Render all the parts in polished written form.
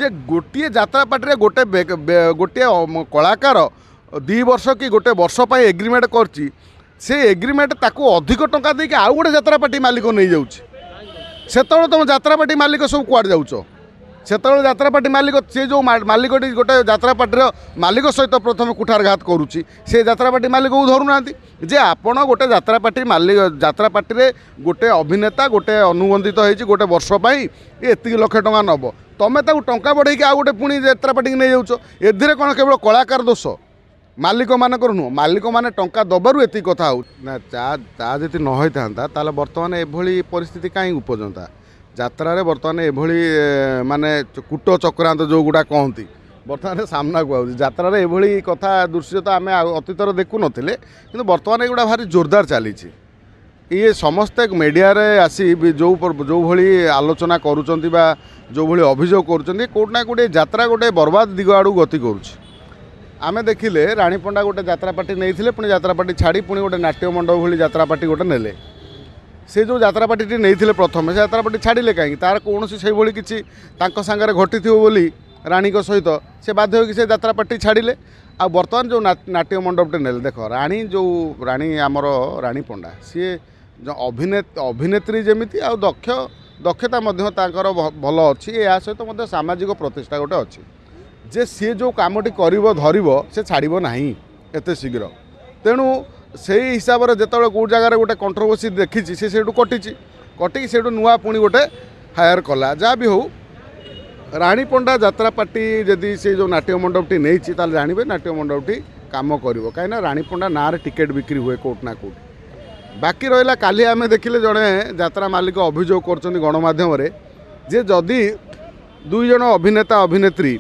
जे गोटे जात्रा पार्टी गोटे गोटे कलाकार 2 वर्ष कि गोटे वर्ष एग्रीमेंट करछि से एग्रीमेंट ताकू अधिक टंका देके आउ गोटे जात्रा पार्टी मालिक नहीं जाउछि सेतବେଳେ तुम जात्रा पार्टी मालिक सब कुआड़ जाउछ सेतବେଳେ जात्रा पार्टी मालिक से जो मालिक गोटे जात्रा पार्टी मालिक सहित प्रथम कुठारघात करुच्ची से जात्रा पार्टी मालिक को धरू ना जे आपण गोटे जात्रा पार्टी मालिक जात्रा पार्टी रे गोटे अभिनेता गोटे अनुबंधित होती गोटे वर्ष एति लक्ष टंका नब तुम टंका बढ़े आउ गोटे पुणी जात्रा पार्टी नहीं जाऊच एधिरे कौन केवल कलाकार दोष मालिक मानकर नुह मालिक मैंने टंका दबारू एति कथा हो ना जी न होता ताले बर्तमान एभली परिस्थिति कहीं उपजता जात्रा रे बर्तमान एभली माने कूट चक्रांत जो गुड़ा कहती बर्तमान सामना को आउछ जात्रा रे एभली कथा दृश्य तो आम अतीतर देखु नथिले किंतु बर्तमान एगुड़ा भारी जोरदार चली ये समस्ते मीडिया रे आसी जो भली आलोचना करुचंती बा जो भली अभियोग करुचंती कोट ना कोटे जात्रा गोटे बर्बाद दिग आड़ू गति करुछ आमे देखिले रानीपंडा गोटे जात्रा पार्टी नहीं पुणी जात्रा पार्टी छाड़ी पुणी गोटे नाट्य मंडप भली जात्रा पार्टी गोटे नेले से जो जात्रा पार्टी नहीं प्रथम से जात्रा पार्टी छाड़िले कहीं तार कौन से भाई किसी सांगे घटी बोली राणी सहित से बाध्य होगी से जात्रा पार्टी छाड़िले आ बर्तमान जो नाट्य मंडपटे नेले देख राणी जो राणी आमर रानी पंडा सी जो अभिनेत्री जमीती आ दक्षता भल अच्छी या सहित सामाजिक प्रतिष्ठा गोटे अच्छी जे सी जो कामटी धरब से छाड़ब ना एत शीघ्र तेणु से हिसाब से जिते कौ जगार गोटे कंट्रोवर्सी देखी से कटिकी से नुआ पुणी गोटे हायर कला जहाँ भी हो रानी पंडा जात्रा पार्टी जदि से जो नाट्य मंडपटी नहीं जानवे नाट्य मंडपटी काम कर कहीं रानी पंडा ना टिकेट बिक्री हुए कोट ना कोट बाकी रहा काली आम देखिले जड़े जात्रा मालिक अभियोग कर गणमाध्यम जे जदि 2 जन अभिनेता अभिनेत्री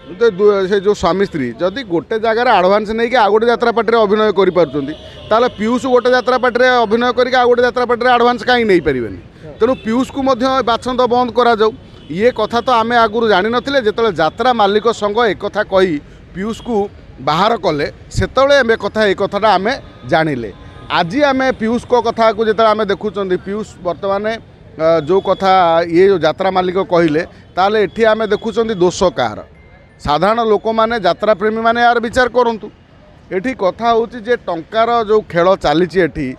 से जो स्वामी स्त्री जदि गोटे जगार आडभांस नहीं कि आ गोटे जात्रा पार्टी अभिनय कर पीयूष गोटे जात्रा पार्टी अभिनय करके आ गोटे जात्रा पार्टी आडभांस कहीं नहीं पारे तेणु पीयूष को बाछंद बंद करा जाऊ ये कथा तो आम आगुरी जानी नथिले जेतले जात्रा मालिक संघ एक कथा कही पीयूष को बाहर कले सेतले कथा एक कथाटा आम जानिले आज आम पीयूष को कथा को जिते आम देखुं पीयूष बर्तमान जो कथा ये जो जात्रा मालिक कहले ताले एठी आम देखुं दोष कहार साधारण लोक मैंने यात्रा प्रेमी मैंने यार विचार करूँ एठी कथा होची जे टंकार जो खेल चली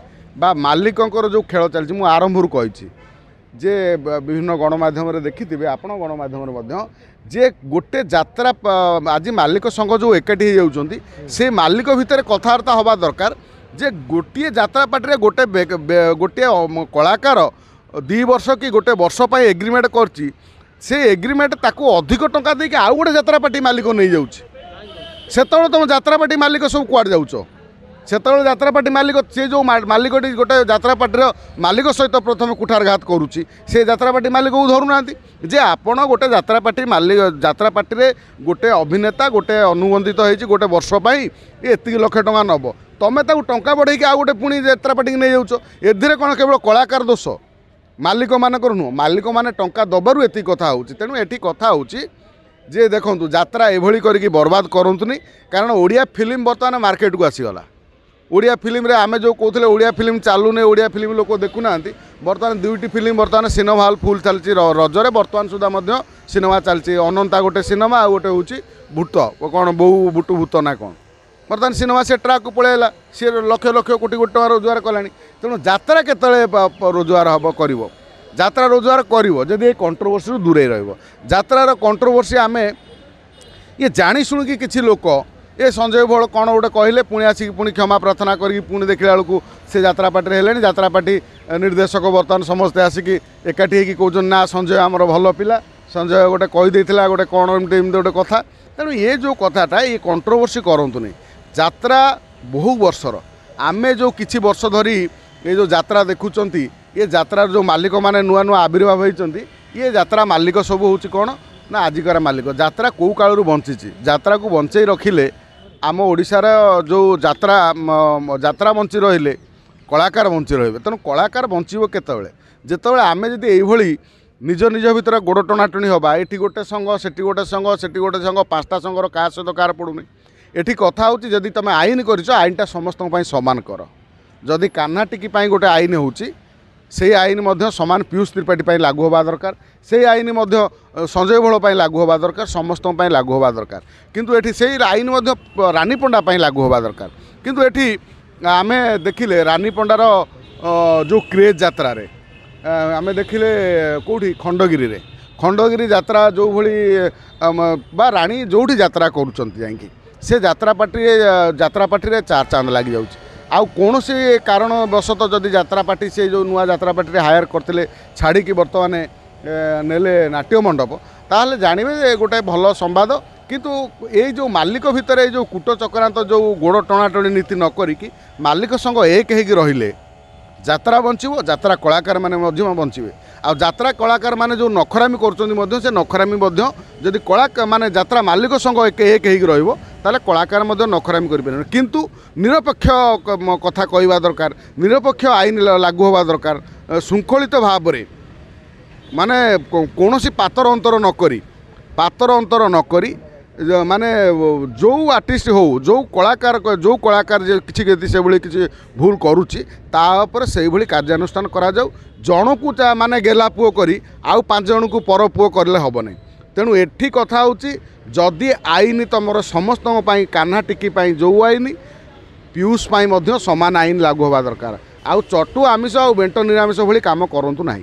मालिकंकर जो खेल चली आरंभर कही जे विभिन्न गणमाध्यम देखिथे आपण गणमाध्यम जे गोटे यात्रा आज मालिक संघ जो एकाठी होती से मालिक भितर कथबार्ता हवा दरकार जे गोटे यात्रा पार्टी गोटे गोटे कलाकार 2 वर्ष कि गोटे वर्ष एग्रीमेंट करछि से एग्रीमेंट ताकू अधिक टंका देके आउ गोटे जात्रा पार्टी मालिक नहीं जाउछि सेतବେଳେ तुम जात्रा पार्टी मालिक सब कुआड़ जाउछ सेतବେଳେ जात्रा पार्टी मालिक से जो मालिक गोटे जात्रा पार्टी मालिक सहित प्रथम कुठारघात करुच्ची से जात्रा पार्टी मालिक को धरू ना जे आपण गोटे जात्रा पार्टी मालिक जात्रा पार्टी रे गोटे अभिनेता गोटे अनुबंधित होती गोटे वर्ष एति लक्ष टंका नब तुम टंका बढ़े आउ गोटे पुणी जात्रा पार्टी नहीं जाऊच एधिरे कौन केवल कलाकार दोष मालिक मानकर नुह मालिक मैंने टंका दबारू एति कथा हो तेणु एटी कथा होची जे देखूँ जात्रा एभली करके बर्बाद करतुनी कारण ओडिया फिल्म बर्तमान मार्केट को आसीगला ओडिया फिल्म रे आमे जो कहते ओडिया फिल्म चालूने ओडिया फिल्म लोक देखुना बर्तमान 2टी फिल्म बर्तमान सिनेमा हॉल फुल चलती रजरे बर्तमान सुधा सिनेमा चलती अनंता गोटे सिनेमा आ गोटे हूँ भूत कौन बहु बुटु भूत ना कौन बर्तमान सिनेमा से ट्राक को पलैला सी लक्ष लक्ष कोटी कोटी टका रोजगार कलानी तेणु जात्रा केतले रोजगार हम कर जात्रा रोजगार करी कंट्रोवर्सी दूरे रत्रा कंट्रोवर्सी आम ये जानी शुणिकी किसी लोक ये संजय भोल कौन गोटे कहले पुणी आसिक पुणी क्षमा प्रार्थना करी पुणी देखला बेलू से जात्रा पार्टी हेले जात्रा पार्टी निर्देशक बर्तमान समस्ते आसिक एकाठी कहते ना संजय आमर भल पिला संजय गोटे कहीदे गोटे कौन एमती गोटे कथा तेणु ये जो कथाटा ये कंट्रोवर्सी करतुनी जात्रा बहु वर्षर आमे जो किछि वर्ष धरी ये जो जात्रा देखुंट ये जात्रार जो मालिक माने नुआ नुआ आविर्भाव होती ये जात्रा मालिक सब हूँ कौन ना आजिकार मालिक जात्रा कौ कालू बंची जात्रा को बंचाई रखिले आम ओडिशार जो जात्रा जात्रा बंची रहिले कलाकार बंची रहे तेणु कलाकार बंचब केतबेले जेतबेले आमे जदि एइभली निज निज भितर गोड़ टणाटणी हवा एटी गोटे संघ सेठी गोटे संघ सेठी गोटे संघ 5टा संघर क्या सहित कार पड़ूनी एटी कथा होची जदि तुम आईन कर आईनटा समस्त सामान कर जदि कान्हा टिकी गोटे आईन होची से आईन सामान पीयूष त्रिपाठी लागू होगा दरकार से आईन संजय भोल लागू होगा दरकार समस्त लागू होगा दरकार किंतु एठी से आईन रानी पंडा लागू होगा दरकार किंतु एठी आमे देखिले रानी पंडार जो क्रेज यात्रा रे आमे देखिले कोठी खंडगिरी यात्रा जो भली बा रानी जोठी यात्रा करूचंती जाईकी से यात्रा पार्टी रे चार चांद लग जाउची आउ कौन से कारण बशतः जदि यात्रा पार्टी से जो नुआ यात्रा पार्टी हायर करते छाड़ी बर्तमान नेले नाट्य मंडप ताहले जानवे गोटे भल संवाद किंतु ये जो मालिक भितर जो कूट चक्रांत जो गोड़ टणाटणी नीति न करिकी मालिक संग एक हो रहिले यात्रा बंचो यात्रा कलाकार मैंने बंचे आउ यात्रा कलाकार मैंने जो नखरामी कर से नखरामी जदि कला माने यात्रा मालिक संग एक हो ताले कलाकार नखरामी करें किंतु निरपेक्ष कथा कहवा दरकार निरपेक्ष आईन लागू होगा दरकार शृंखलित भाव में माने कौन पातर अंतर नक माने जो आर्टिस्ट हो जो कलाकार किसी से भली किसी भूल करुच्ची तापर से भली कार्यानुष्ठान करा जाऊ जन को माने गेला पुओ करी आउ 5 जन को पर पुओ करले हब नहीं तेणु एठी कथा होची जदि आईन तुमर समस्त कान्हा टिकी जो आईन पीयूष समान आईन लागू होगा दरकार आउ चटु आमिष आ बेंट निरामिष भली काम करंतु नाही।